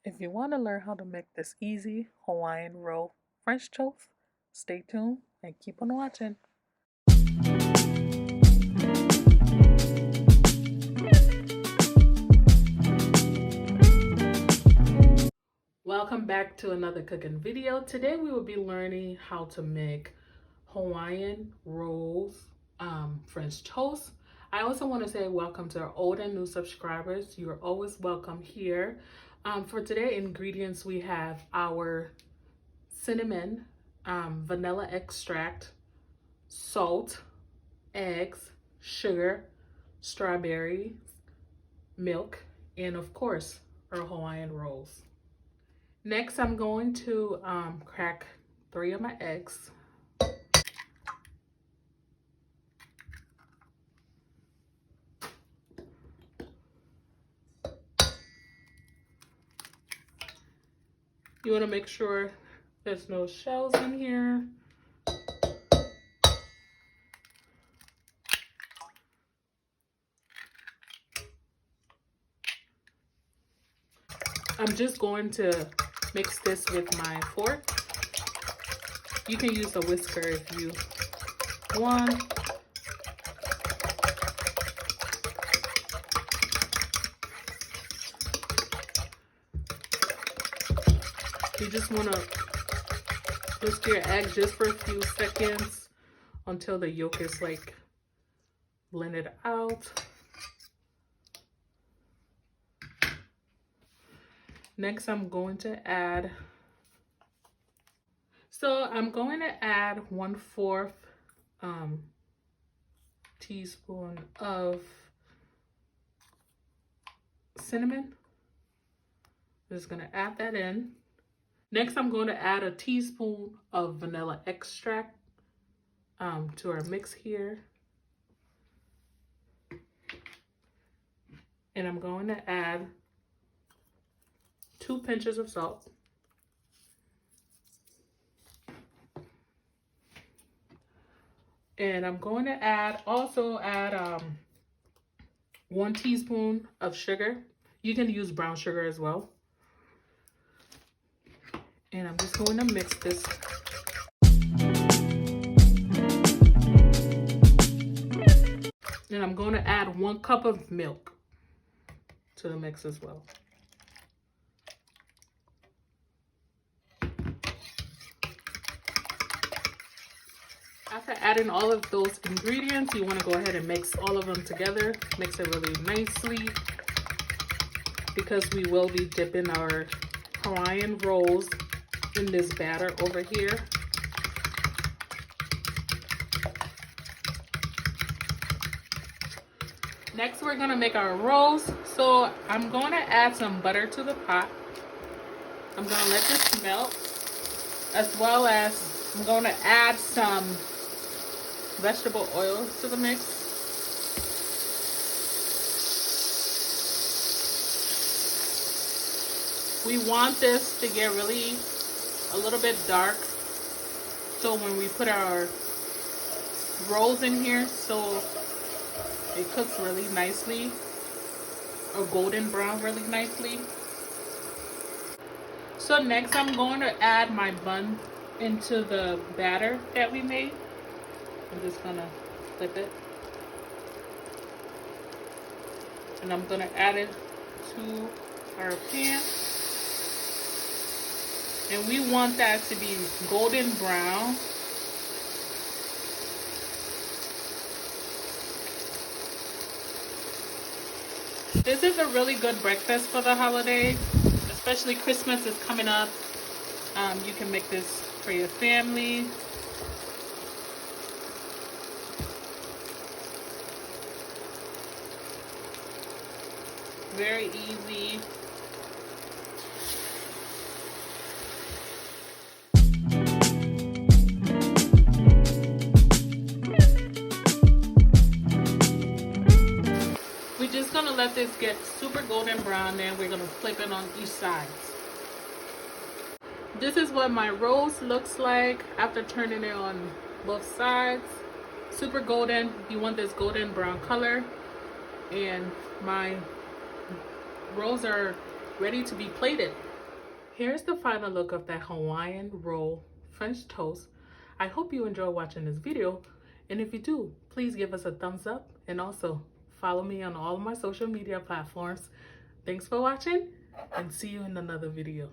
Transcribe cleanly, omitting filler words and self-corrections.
If you want to learn how to make this easy Hawaiian roll French toast, stay tuned and keep on watching. Welcome back to another cooking video. Today we will be learning how to make Hawaiian rolls French toast. I also want to say welcome to our old and new subscribers. You are always welcome here. For today ingredients, we have our cinnamon, vanilla extract, salt, eggs, sugar, strawberry, milk, and of course our Hawaiian rolls. Next, I'm going to crack 3 of my eggs. You want to make sure there's no shells in here. I'm just going to mix this with my fork. You can use a whisker if you want. You just want to whisk your egg just for a few seconds until the yolk is like blended out. Next, I'm going to add, I'm going to add 1/4 teaspoon of cinnamon. I'm just going to add that in. Next, I'm going to add a teaspoon of vanilla extract to our mix here. And I'm going to add 2 pinches of salt. And I'm going to also add 1 teaspoon of sugar. You can use brown sugar as well. And I'm just going to mix this. And I'm going to add 1 cup of milk to the mix as well. After adding all of those ingredients, you want to go ahead and mix all of them together. Mix it really nicely because we will be dipping our Hawaiian rolls in this batter over here. Next, we're going to make our rolls. So I'm going to add some butter to the pot. I'm going to let this melt, as well as I'm going to add some vegetable oil to the mix. We want this to get really a little bit dark, so when we put our rolls in here, so it cooks really nicely, or golden brown really nicely. So next, I'm going to add my bun into the batter that we made. I'm just gonna flip it, and I'm gonna add it to our pan. And we want that to be golden brown. This is a really good breakfast for the holiday, especially Christmas is coming up. You can make this for your family. Very easy. We're just gonna let this get super golden brown, then we're gonna flip it on each side. This is what my rolls looks like after turning it on both sides. Super golden. You want this golden brown color. And my rolls are ready to be plated. here's the final look of that Hawaiian roll French toast. I hope you enjoy watching this video, and if you do, please give us a thumbs up and also follow me on all of my social media platforms. Thanks for watching, and see you in another video.